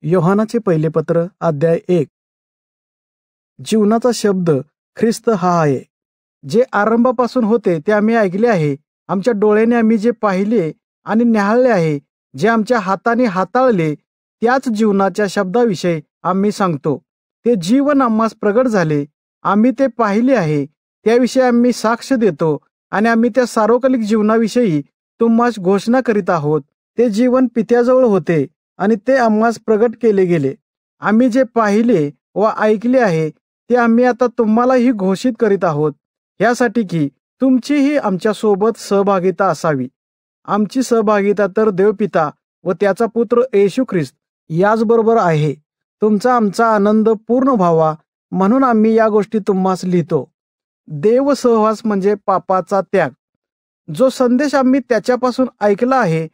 योहानाचे पहिले पत्र अध्याय 1. जीवनाचा शब्द ख्रिस्त हा आहे. जे आरंभापासून होते ते आम्ही ऐकले आहे, आमच्या डोळ्याने आम्ही जे पाहिले आणि न्याहाळले आहे, जे आमच्या हाताने हाताळले, त्याच जीवनाच्या शब्दाविषयी आम्ही सांगतो. ते जीवन आम्हास प्रगट झाले, आम्ही ते पाहिले आहे, त्याविषयी आम्ही साक्ष देतो आणि आम्ही त्या सार्वकालिक जीवनाविषयी तुम्हास घोषणा करीत आहोत. ते जीवन पित्याजवळ होते आणि ते आम्हास प्रगट केले गेले. आम्ही जे पाहिले व ऐकले आहे ते आम्ही आता तुम्हालाही घोषित करीत आहोत, यासाठी की तुमचीही आमच्या सोबत सहभागिता असावी. आमची सहभागिता तर देवपिता व त्याचा पुत्र येशू ख्रिस्त याचबरोबर आहे. तुमचा आमचा आनंद पूर्ण व्हावा म्हणून आम्ही या गोष्टी तुम्हास लिहितो. देव सहवास म्हणजे पापाचा त्याग. जो संदेश आम्ही त्याच्यापासून ऐकला आहे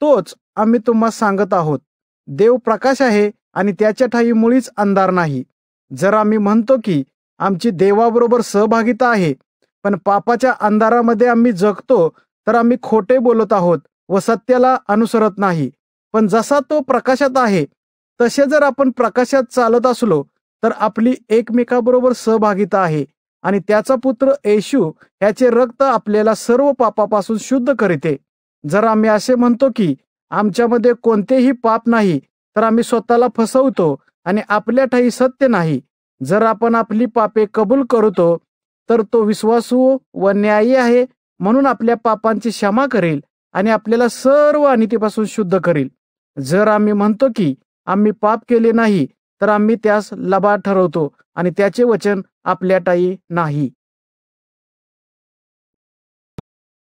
तोच आम्ही तुम्हास सांगत आहोत. देव प्रकाश आहे आणि त्याच्या ठायी मुळीच अंधार नाही. जर आम्ही म्हणतो की आमची देवाबरोबर सहभागिता आहे पण पापाच्या अंधारामध्ये आम्ही जगतो तर आम्ही खोटे बोलत आहोत व सत्याला अनुसरत नाही. पण जसा तो प्रकाशात आहे तसे जर आपण प्रकाशात चालत असलो तर आपली एकमेकाबरोबर सहभागिता आहे आणि त्याचा पुत्र येशू याचे रक्त आपल्याला सर्व पापापासून शुद्ध करीते. जर आम्ही असे म्हणतो की आमच्यामध्ये कोणतेही पाप नाही तर आम्ही स्वतःला फसवतो आणि आपल्या ठायी सत्य नाही. जर आपण आपली पापे कबूल करतो तर तो विश्वासू व न्यायी आहे म्हणून आपल्या पापांची क्षमा करेल आणि आपल्याला सर्व अनितीपासून शुद्ध करेल. जर आम्ही म्हणतो की आम्ही पाप केले नाही तर आम्ही त्यास लबाड ठरवतो आणि त्याचे वचन आपल्या ठायी नाही.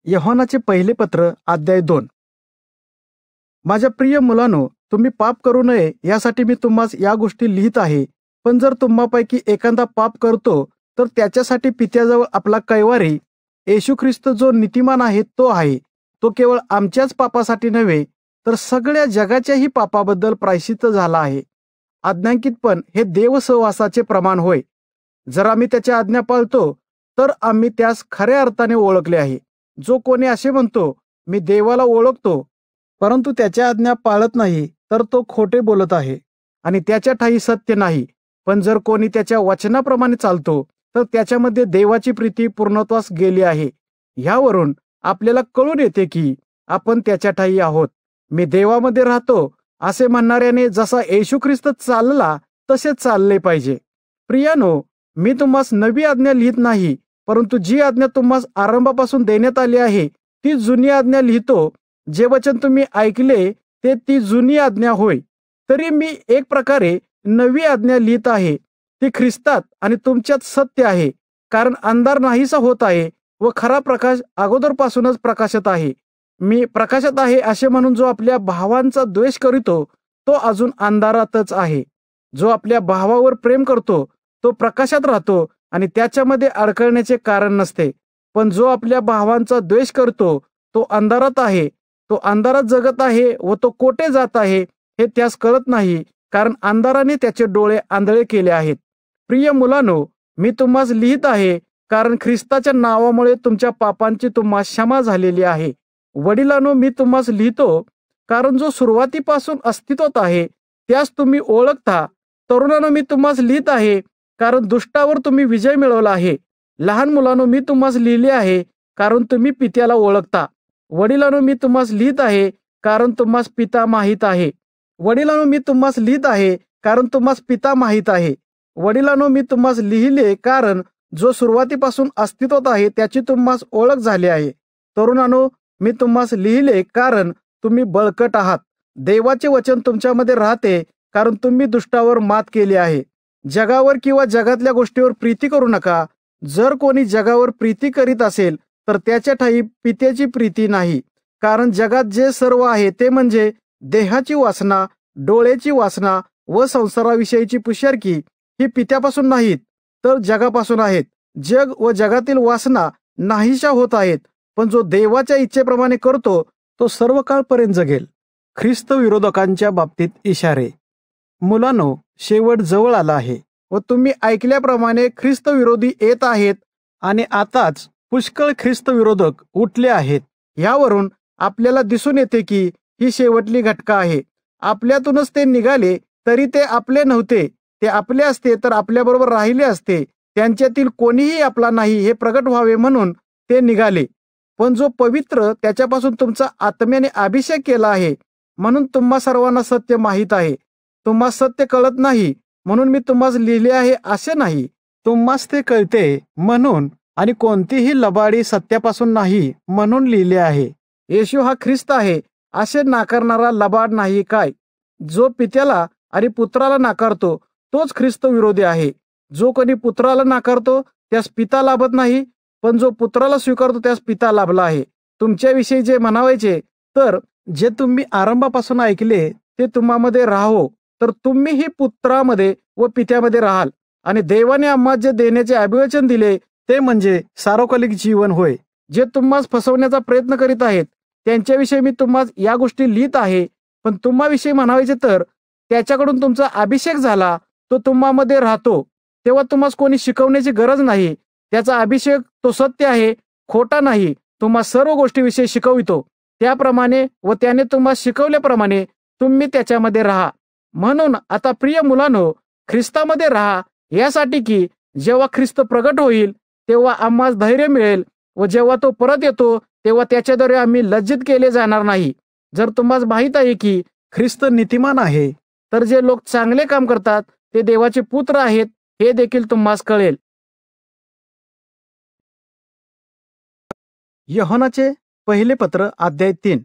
योहानाचे पहिले पत्र अध्याय 2. माझ्या प्रिय मुलांनो, तुम्ही पाप करू नये यासाठी मी तुम्हास या गोष्टी लिहित आहे. पण जर तुम्हापैकी एखादा पाप करतो तर त्याच्यासाठी पित्याजवळ आपला कैवारी येशू ख्रिस्त जो नीतिमान आहे तो आहे. तो केवळ आमच्याच पापासाठी नव्हे तर सगळ्या जगाच्याही पापाबद्दल प्रायश्चित्त झाला आहे. आज्ञांकितपण हे देवसहवासाचे प्रमाण होय. जर आम्ही त्याच्या आज्ञा पाळतो तर आम्ही त्यास खऱ्या अर्थाने ओळखले आहे. जो कोणी असे म्हणतो मी देवाला ओळखतो परंतु त्याच्या आज्ञा पाळत नाही तर तो खोटे बोलत आहे आणि त्याच्या ठायी सत्य नाही. पण जर कोणी त्याच्या वचनाप्रमाणे चालतो तर त्याच्यामध्ये देवाची प्रीती पूर्णत्वास गेली आहे. ह्यावरून आपल्याला कळून येते की आपण त्याच्या ठायी आहोत. मी देवामध्ये राहतो असे म्हणणाऱ्याने जसा येशू ख्रिस्त चालला तसेच चालले पाहिजे. प्रियानो, मी तुम्हास नवी आज्ञा लिहित नाही परंतु जी आज्ञा तुम्हास आरंभापासून देण्यात आली आहे ती जुनी आज्ञा लिहितो. जे वचन तुम्ही ऐकले ते ती जुनी आज्ञा होय. तरी मी एक प्रकारे नवी आज्ञा लिहित आहे. ती ख्रिस्तात आणि तुमच्यात सत्य आहे, कारण अंधार नाहीसा होत आहे व खरा प्रकाश अगोदरपासूनच प्रकाशात आहे. मी प्रकाशात आहे असे म्हणून जो आपल्या भावांचा द्वेष करीतो तो अजून अंधारातच आहे. जो आपल्या भावावर प्रेम करतो तो प्रकाशात राहतो आणि त्याच्यामध्ये अडकळण्याचे कारण नसते. पण जो आपल्या भावांचा द्वेष करतो तो अंधारात आहे, तो अंधारात जगत आहे व तो कोठे जात आहे हे त्यास कळत नाही, कारण अंधाराने त्याचे डोळे आंधळे केले आहेत. प्रिय मुलांनो, मी तुम्हास लिहित आहे कारण ख्रिस्ताच्या नावामुळे तुमच्या पापांची तुम्हास क्षमा झालेली आहे. वडिलांनो, मी तुम्हास लिहितो कारण जो सुरुवातीपासून अस्तित्वात आहे त्यास तुम्ही ओळखता. तरुणांनो, मी तुम्हास लिहित आहे कारण दुष्टावर तुम्ही विजय मिळवला आहे. लहान मुलांनो, मी तुम्हास लिहिले आहे कारण तुम्ही पित्याला ओळखता. वडिलांनो, मी तुम्हास लिहित आहे कारण तुम्हास पिता माहित आहे. वडिलांनो, मी तुम्हास लिहित आहे कारण तुम्हास पिता माहित आहे. वडिलांनो, मी तुम्हास लिहिले कारण जो सुरुवातीपासून अस्तित्वात आहे त्याची तुम्हास ओळख झाली आहे. तरुणांनो, मी तुम्हास लिहिले कारण तुम्ही बळकट आहात. देवाचे वचन तुमच्यामध्ये राहते कारण तुम्ही दुष्टावर मात केली आहे. जगावर किंवा जगातल्या गोष्टीवर प्रीती करू नका. जर कोणी जगावर प्रीती करीत असेल तर त्याच्या ठायी पित्याची प्रीती नाही. कारण जगात जे सर्व आहे ते म्हणजे देहाची वासना, डोळ्याची वासना व संसाराविषयीची पुषारकी ही पित्यापासून नाहीत तर जगापासून आहेत. जग व जगातील वासना नाहीशा होत आहेत, पण जो देवाच्या इच्छेप्रमाणे करतो तो सर्व काळपर्यंत जगेल. ख्रिस्त विरोधकांच्या बाबतीत इशारे. मुलांनो, शेवट जवळ आला आहे व तुम्ही ऐकल्याप्रमाणे ख्रिस्त विरोधी येत आहेत आणि आताच पुष्कळ ख्रिस्त विरोधक उठले आहेत. यावरून आपल्याला दिसून येते की ही शेवटली घटका आहे. आपल्यातूनच ते निघाले तरी ते आपले नव्हते. ते आपले असते तर आपल्याबरोबर राहिले असते. त्यांच्यातील कोणीही आपला नाही हे प्रगट व्हावे म्हणून ते निघाले. पण जो पवित्र त्याच्यापासून तुमचा आत्म्याने अभिषेक केला आहे म्हणून तुम्हा सर्वांना सत्य माहीत आहे. तुम्हा सत्य कळत नाही म्हणून मी तुम्हास लिहिले आहे असे नाही. तुम्हास ते कळते म्हणून आणि कोणतीही लबाडी सत्यापासून नाही म्हणून लिहिले आहे. येशू हा ख्रिस्त आहे असे नाकारणारा लबाड नाही काय? जो पित्याला आणि पुत्राला नाकारतो तोच ख्रिस्त विरोधी आहे. जो कोणी पुत्राला नाकारतो त्यास पिता लाभत नाही, पण जो पुत्राला स्वीकारतो त्यास पिता लाभला आहे. तुमच्याविषयी जे म्हणावायचे तर जे तुम्ही आरंभापासून ऐकले ते तुम्हामध्ये राहो, तर तुम्हीही पुत्रामध्ये व पित्यामध्ये राहाल. आणि देवाने आम्हाला जे देण्याचे अभिवचन दिले ते म्हणजे सार्वकालिक जीवन होय. जे तुम्हास फसवण्याचा प्रयत्न करीत आहेत त्यांच्याविषयी मी तुम्हास या गोष्टी लिहित आहे. पण तुम्हाविषयी म्हणायचे तर त्याच्याकडून तुमचा अभिषेक झाला, तो तुम्हामध्ये राहतो, तेव्हा तुम्हास कोणी शिकवण्याची गरज नाही. त्याचा अभिषेक तो सत्य आहे, खोटा नाही. तुम्हा सर्व गोष्टीविषयी शिकवितो. त्याप्रमाणे व त्याने तुम्हाला शिकवल्याप्रमाणे तुम्ही त्याच्यामध्ये राहा. म्हणून आता प्रिय मुलांनो, ख्रिस्तामध्ये राहा, यासाठी की जेव्हा ख्रिस्त प्रगट होईल तेव्हा आम्हाला धैर्य मिळेल व जेव्हा तो परत येतो तेव्हा त्याच्याद्वारे आम्ही लज्जित केले जाणार नाही. जर तुम्हाला माहीत आहे की ख्रिस्त नीतिमान आहे, तर जे लोक चांगले काम करतात ते देवाचे पुत्र आहेत हे देखील तुम्हाला कळेल. योहानाचे पहिले पत्र अध्याय 3.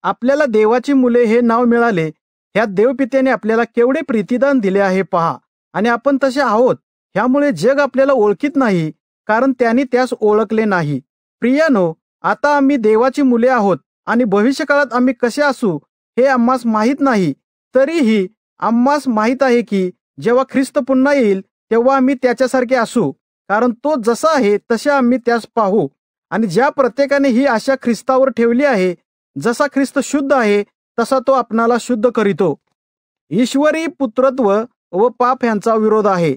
आपल्याला देवाची मुले हे नाव मिळाले, ह्यात देवपित्याने आपल्याला केवढे प्रीतिदान दिले आहे पहा. आणि आपण तसे आहोत. ह्यामुळे जग आपल्याला ओळखीत नाही, कारण त्यांनी त्यास ओळखले नाही. प्रियानो, आता आम्ही देवाची मुले आहोत आणि भविष्यकाळात आम्ही कसे असू हे आम्हास माहीत नाही. तरीही आम्हास माहीत आहे की जेव्हा ख्रिस्त पुन्हा येईल तेव्हा आम्ही त्याच्यासारखे असू, कारण तो जसा आहे तसे आम्ही त्यास पाहू. आणि ज्या प्रत्येकाने ही आशा ख्रिस्तावर ठेवली आहे, जसा ख्रिस्त शुद्ध आहे तसा तो आपणाला शुद्ध करीतो. ईश्वरी पुत्रत्व व पाप यांचा विरोध आहे.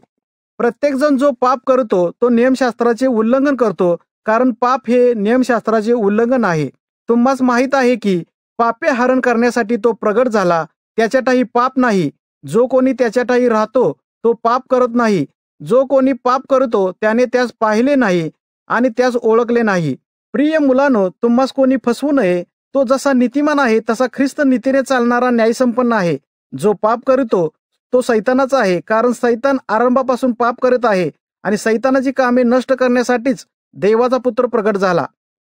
प्रत्येकजण जो पाप करतो तो नियमशास्त्राचे उल्लंघन करतो, कारण पाप हे नियमशास्त्राचे उल्लंघन आहे. तुम्हास माहीत आहे की पापे हरण करण्यासाठी तो प्रगट झाला. त्याच्यातही पाप नाही. जो कोणी त्याच्यातही राहतो तो पाप करत नाही. जो कोणी पाप करतो त्याने त्यास पाहिले नाही आणि त्यास ओळखले नाही. प्रिय मुलांनो, तुम्हास कोणी फसवू नये. तो जसा नीतिमान आहे तसा ख्रिस्त नीतीने चालणारा न्यायसंपन्न आहे. जो पाप करतो तो सैतानाचा आहे, कारण सैतान आरंभापासून पाप करत आहे आणि सैतानाची कामे नष्ट करण्यासाठीच देवाचा पुत्र प्रगट झाला.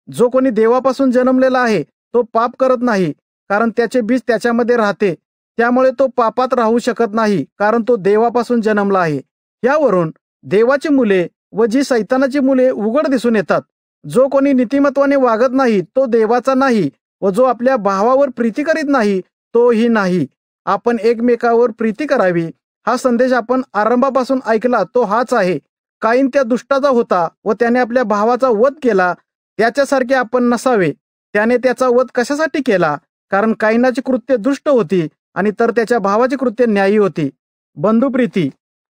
जो कोणी देवापासून जन्मलेला आहे तो पाप करत नाही, कारण त्याचे बीज त्याच्यामध्ये राहते. त्यामुळे तो पापात राहू शकत नाही, कारण तो देवापासून जन्मला आहे. यावरून देवाची मुले व जी सैतानाची मुले उघड दिसून येतात. जो कोणी नीतिमत्वाने वागत नाही तो देवाचा नाही, व जो आपल्या भावावर प्रीती करीत नाही तोही नाही. आपण एकमेकावर प्रीती करावी हा संदेश आपण आरंभापासून ऐकला तो हाच आहे. काईन त्या दुष्टाचा होता व त्याने आपल्या भावाचा वध केला. त्याच्यासारखे आपण नसावे. त्याने त्याचा वध कशासाठी केला? कारण काईनाची कृत्य दुष्ट होती आणि तर त्याच्या भावाची कृत्य न्यायी होती. बंधुप्रीती.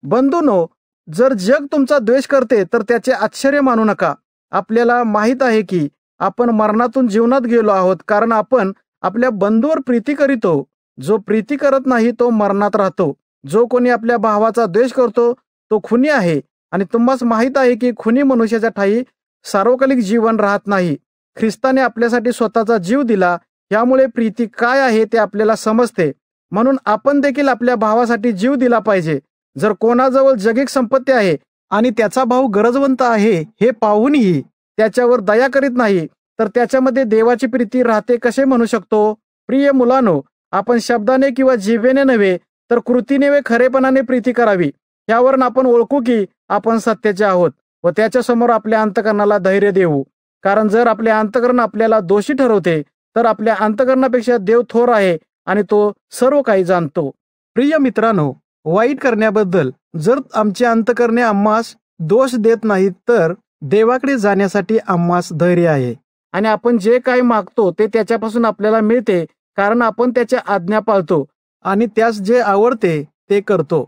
बंधूनो, जर जग तुमचा द्वेष करते तर त्याचे आश्चर्य मानू नका. आपल्याला माहीत आहे की आपण मरणातून जीवनात गेलो आहोत, कारण आपण आपल्या बंधूवर प्रीती करीतो. जो प्रीती करत नाही तो मरणात राहतो. जो कोणी आपल्या भावाचा द्वेष करतो तो खुनी आहे, आणि तुम्हास माहीत आहे की खुनी मनुष्याच्या ठाई सार्वकालिक जीवन राहत नाही. ख्रिस्ताने आपल्यासाठी स्वतःचा जीव दिला, यामुळे प्रीती काय आहे ते आपल्याला समजते. म्हणून आपण देखील आपल्या भावासाठी जीव दिला पाहिजे. जर कोणाजवळ जगिक संपत्ती आहे आणि त्याचा भाऊ गरजवंत आहे हे पाहूनही त्याच्यावर दया करीत नाही, तर त्याच्यामध्ये देवाची प्रीती राहते कसे म्हणू शकतो? प्रिय मुलांनो, आपण शब्दाने किंवा जिभेने नव्हे तर कृतीने व खरेपणाने प्रीती करावी. यावरून आपण ओळखू की आपण सत्याचे आहोत व त्याच्या समोर आपल्या अंतकरणाला धैर्य देऊ. कारण जर आपले अंतकरण आपल्याला दोषी ठरवते तर आपल्या अंतकरणापेक्षा देव थोर आहे आणि तो सर्व काही जाणतो. प्रिय मित्रांनो, वाईट करण्याबद्दल जर आमचे अंतकरणे आम्हास दोष देत नाहीत तर देवाकडे जाण्यासाठी आम्हास धैर्य आहे. आणि आपण जे काही मागतो ते त्याच्यापासून आपल्याला मिळते, कारण आपण त्याच्या आज्ञा पाळतो आणि त्यास जे आवडते ते करतो.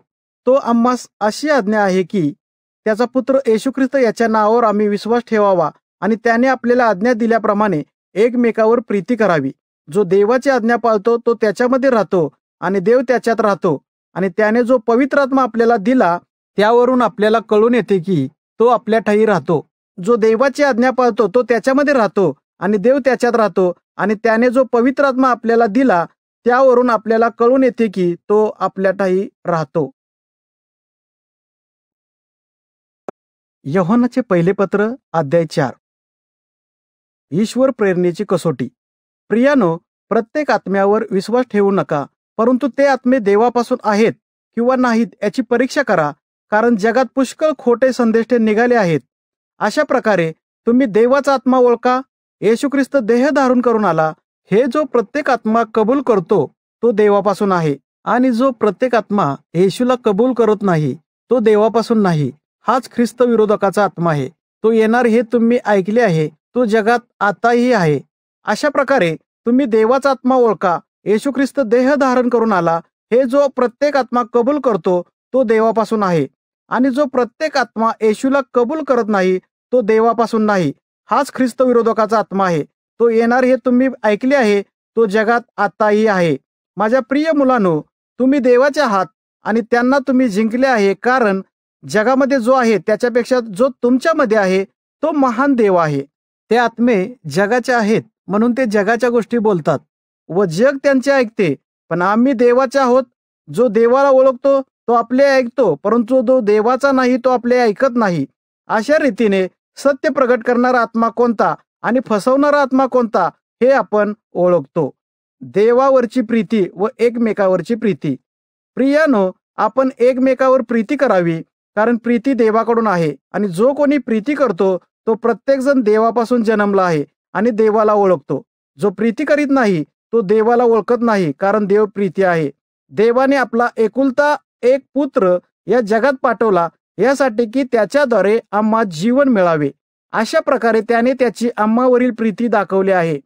तो आम्हास अशी आज्ञा आहे की त्याचा पुत्र येशू ख्रिस्त याच्या नावावर आम्ही विश्वास ठेवावा आणि त्याने आपल्याला आज्ञा दिल्याप्रमाणे एकमेकावर प्रीती करावी. जो देवाची आज्ञा पाळतो तो त्याच्यामध्ये राहतो आणि देव त्याच्यात राहतो आणि त्याने जो पवित्र आत्मा आपल्याला दिला त्यावरून आपल्याला कळून येते की तो आपल्या ठायी राहतो. जो देवाची आज्ञा पाळतो तो त्याच्यामध्ये राहतो आणि देव त्याच्यात राहतो आणि त्याने जो पवित्र आत्मा आपल्याला दिला त्यावरून आपल्याला कळून येते की तो आपल्या ठायी राहतो. योहानाचे पहिले पत्र अध्याय 4. ईश्वर प्रेरणेची कसोटी. प्रियानो, प्रत्येक आत्म्यावर विश्वास ठेवू नका, परंतु ते आत्मे देवापासून आहेत किंवा नाहीत याची परीक्षा करा, कारण जगात पुष्कळ खोटे संदेष्टे निघाले आहेत. अशा प्रकारे तुम्ही देवाचा आत्मा ओळखा. येशू ख्रिस्त देह धारण करून आला हे जो प्रत्येक आत्मा कबूल करतो तो देवापासून आहे आणि जो प्रत्येक आत्मा येशूला कबूल करत नाही तो देवापासून नाही. हाच ख्रिस्त विरोधकाचा आत्मा आहे. तो येणार हे तुम्ही ऐकले आहे, तो जगात आताही आहे. अशा प्रकारे तुम्ही देवाचा आत्मा ओळखा. येशू ख्रिस्त देह धारण करून आला हे जो प्रत्येक आत्मा कबूल करतो तो देवापासून आहे आणि जो प्रत्येक आत्मा येशूला कबूल करत नाही तो देवापासून नाही. हाच ख्रिस्त विरोधकाचा आत्मा आहे. तो येणार हे तुम्ही ऐकले आहे, तो जगात आताही आहे. माझ्या प्रिय मुलांनो, तुम्ही देवाचे आहात आणि त्यांना तुम्ही जिंकले आहे, कारण जगामध्ये जो आहे त्याच्यापेक्षा जो तुमच्यामध्ये आहे तो महान देव आहे. ते आत्मे जगाचे आहेत म्हणून ते जगाच्या गोष्टी बोलतात व जग त्यांचे ऐकते, पण आम्ही देवाचे आहोत. जो देवाला ओळखतो तो आपले ऐकतो, परंतु जो देवाचा नाही तो आपले ऐकत नाही. अशा रीतीने सत्य प्रगट करणारा आत्मा कोणता आणि फसवणारा आत्मा कोणता हे आपण ओळखतो. देवावरची प्रीती व एकमेकावरची प्रीती. प्रियानो, आपण एकमेकावर प्रीती करावी, कारण प्रीती देवाकडून आहे आणि जो कोणी प्रीती करतो तो प्रत्येकजण देवापासून जन्मला आहे आणि देवाला ओळखतो. जो प्रीती करीत नाही तो देवाला ओळखत नाही, कारण देव प्रीती आहे. देवाने आपला एकुलता एक पुत्र या जगात पाठवला यासाठी की त्याच्याद्वारे आम्हा जीवन मिळावे. अशा प्रकारे त्याने त्याची आम्हावरील प्रीती दाखवली आहे.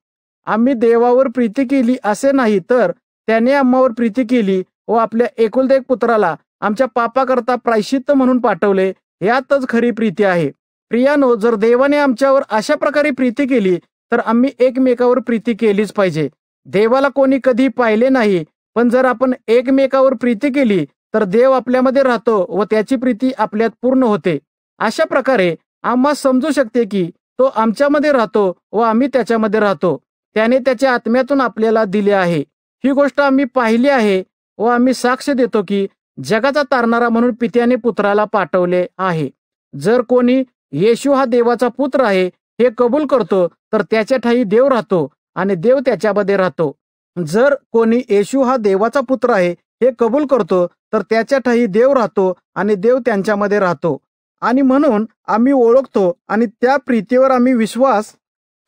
आम्ही देवावर प्रीती केली असे नाही, तर त्याने आम्हावर प्रीती केली व आपल्या एकुलता एक पुत्राला आमच्या पापाकरता प्रायश्चित्त म्हणून पाठवले. यातच खरी प्रीती आहे. प्रियानो, जर देवाने आमच्यावर अशा प्रकारे प्रीती केली तर आम्ही एकमेकावर प्रीती केलीच पाहिजे. देवाला कोणी कधी पाहिले नाही, पण जर आपण एकमेकावर प्रीती केली तर देव आपल्यामध्ये राहतो व त्याची प्रीती आपल्यात पूर्ण होते. अशा प्रकारे आम्हा समजू शकते की तो आमच्यामध्ये राहतो व आम्ही त्याच्यामध्ये राहतो. त्याने त्याच्या आत्म्यातून आपल्याला दिले आहे. ही गोष्ट आम्ही पाहिली आहे व आम्ही साक्ष देतो की जगाचा तारणारा म्हणून पित्याने पुत्राला पाठवले आहे. जर कोणी येशू हा देवाचा पुत्र आहे हे कबूल करतो तर त्याच्या ठायी देव राहतो आणि देव त्याच्यामध्ये राहतो. जर कोणी येशू हा देवाचा पुत्र आहे हे कबूल करतो तर त्याच्या ठायी देव राहतो आणि देव त्यांच्यामध्ये राहतो. आणि म्हणून आम्ही ओळखतो आणि त्या प्रीतीवर आम्ही विश्वास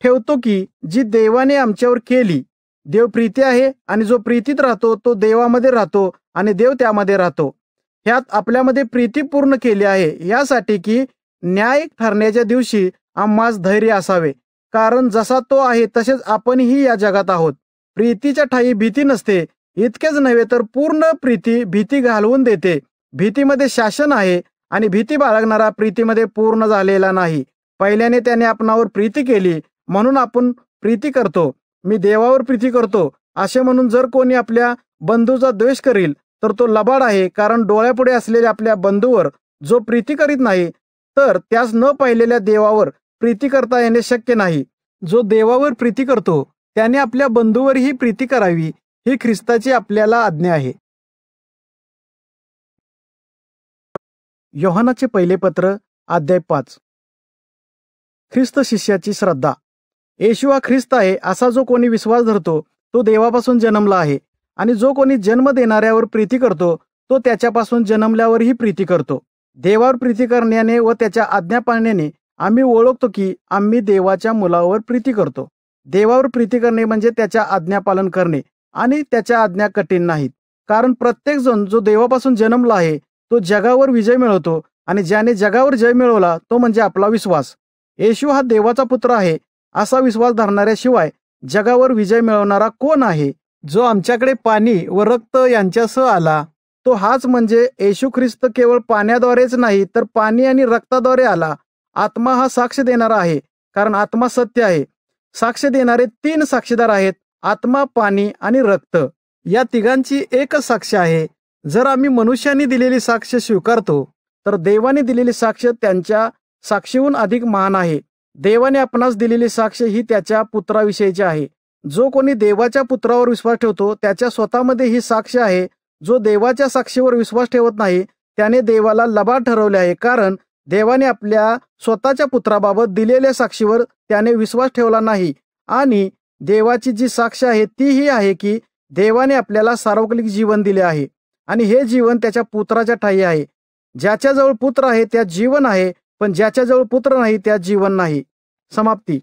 ठेवतो की जी देवाने आमच्यावर केली. देव प्रीती आहे आणि जो प्रीतीत राहतो तो देवामध्ये राहतो आणि देव त्यामध्ये राहतो. ह्यात आपल्यामध्ये प्रीती पूर्ण केली आहे यासाठी की न्याय ठरण्याच्या दिवशी आम्हास धैर्य असावे, कारण जसा तो आहे तसेच आपणही या जगात आहोत. प्रीतीच्या ठायी भीती नसते. इतकेच नव्हे तर पूर्ण प्रीती भीती घालवून देते. भीतीमध्ये शासन आहे आणि भीती बाळगणारा प्रीतीमध्ये पूर्ण झालेला नाही. पहिल्याने त्याने आपणावर प्रीती केली म्हणून आपण प्रीती करतो. मी देवावर प्रीती करतो असे म्हणून जर कोणी आपल्या बंधूचा द्वेष करील तर तो लबाड आहे, कारण डोळ्यापुढे असलेल्या आपल्या बंधूवर जो प्रीती करीत नाही तर त्यास न पाहिलेल्या देवावर प्रीती करता येणे शक्य नाही. जो देवावर प्रीती करतो त्याने आपल्या बंधूवरही प्रीती करावी, ही ख्रिस्ताची आपल्याला आज्ञा आहे. योहानाचे पहिले पत्र अध्याय 5. ख्रिस्त शिष्याची श्रद्धा. येशू हा ख्रिस्त आहे असा जो कोणी विश्वास धरतो तो देवापासून जन्मला आहे आणि जो कोणी जन्म देणाऱ्यावर प्रीती करतो तो त्याच्यापासून जन्मल्यावरही प्रीती करतो. देवावर प्रीती करण्याने व त्याच्या आज्ञा पाळण्याने आम्ही ओळखतो की आम्ही देवाच्या मुलावर प्रीती करतो. देवावर प्रीती करणे म्हणजे त्याच्या आज्ञा पालन करणे आणि त्याच्या आज्ञा कठीण नाहीत, कारण प्रत्येक जण जो देवापासून जन्मला आहे तो जगावर विजय मिळवतो आणि ज्याने जगावर जय मिळवला तो म्हणजे आपला विश्वास. येशू हा देवाचा पुत्र आहे असा विश्वास धरणाऱ्याशिवाय जगावर विजय मिळवणारा कोण आहे? जो आमच्याकडे पाणी व रक्त यांच्यासह आला तो हाच म्हणजे येशू ख्रिस्त केवळ पाण्याद्वारेच नाही तर पाणी आणि रक्ताद्वारे आला. आत्मा हा साक्ष देणारा आहे, कारण आत्मा सत्य आहे. साक्ष देणारे 3 साक्षीदार आहेत, आत्मा, पाणी आणि रक्त. या तिघांची एकच साक्ष आहे. जर आम्ही मनुष्याने दिलेली साक्ष स्वीकारतो तर देवाने दिलेली साक्ष त्यांच्या साक्षीहून अधिक महान आहे. देवाने आपणास दिलेली साक्ष ही त्याच्या पुत्राविषयीची आहे. जो कोणी देवाच्या पुत्रावर विश्वास ठेवतो त्याच्या स्वतःमध्ये ही साक्ष आहे. जो देवाच्या साक्षीवर विश्वास ठेवत नाही त्याने देवाला लबाड ठरवले आहे, कारण देवाने आपल्या स्वतःच्या पुत्राबाबत दिलेल्या साक्षीवर त्याने विश्वास ठेवला नाही. आणि देवाची जी साक्ष आहे ती ही आहे की देवाने आपल्याला सार्वकालिक जीवन दिले आहे आणि हे जीवन त्याच्या पुत्राच्या ठायी आहे. ज्याच्याजवळ पुत्र आहे त्यात जीवन आहे, पण ज्याच्याजवळ पुत्र नाही त्यात जीवन नाही. समाप्ती.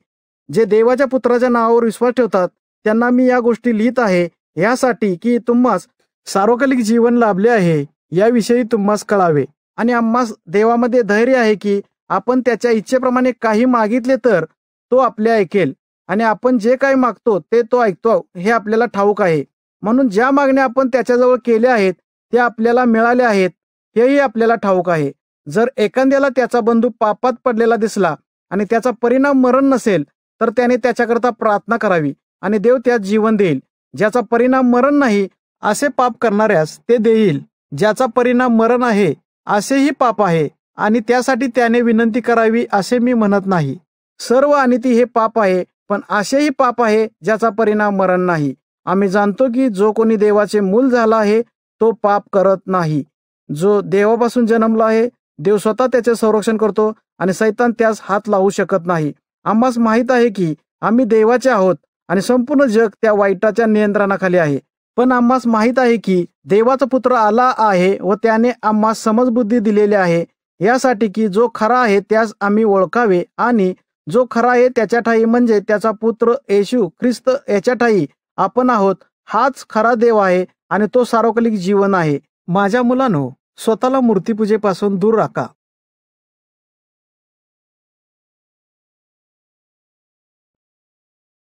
जे देवाच्या पुत्राच्या नावावर विश्वास ठेवतात त्यांना मी या गोष्टी लिहित आहे यासाठी की तुम्हास सार्वकालिक जीवन लाभले आहे याविषयी तुम्हास कळावे. आणि आम्हास देवामध्ये धैर्य आहे की आपण त्याच्या इच्छेप्रमाणे काही मागितले तर तो आपले ऐकेल आणि आपण जे काही मागतो ते तो ऐकतो हे आपल्याला ठाऊक आहे. म्हणून ज्या मागण्या आपण त्याच्याजवळ केल्या आहेत त्या आपल्याला मिळाल्या आहेत हेही आपल्याला ठाऊक आहे. जर एखाद्याला त्याचा बंधू पापात पडलेला दिसला आणि त्याचा परिणाम मरण नसेल तर त्याने त्याच्याकरता प्रार्थना करावी आणि देव त्यात जीवन देईल. ज्याचा परिणाम मरण नाही असे पाप करणाऱ्यास ते देईल. ज्याचा परिणाम मरण आहे असेही पाप आहे आणि त्यासाठी त्याने विनंती करावी असे मी म्हणत नाही. सर्व अनिती हे पाप आहे, पण असेही पाप आहे ज्याचा परिणाम मरण नाही. आम्ही जाणतो की जो कोणी देवाचे मूल झाला आहे तो पाप करत नाही. जो देवापासून जन्मला आहे देव स्वतः त्याचे संरक्षण करतो आणि सैतान त्यास हात लावू शकत नाही. आम्हास माहित आहे की आम्ही देवाचे आहोत आणि संपूर्ण जग त्या वाईटाच्या नियंत्रणाखाली आहे. पण आम्हास माहित आहे की देवाचा पुत्र आला आहे व त्याने आम्हास समजबुद्धी दिलेली आहे यासाठी की जो खरा आहे त्यास आम्ही ओळखावे आणि जो खरा आहे त्याच्या ठाई म्हणजे त्याचा पुत्र येशू ख्रिस्त याच्या ठाई आपण आहोत. हाच खरा देव आहे आणि तो सार्वकालिक जीवन आहे. माझ्या मुलांनो, स्वतःला मूर्तीपूजेपासून दूर राखा.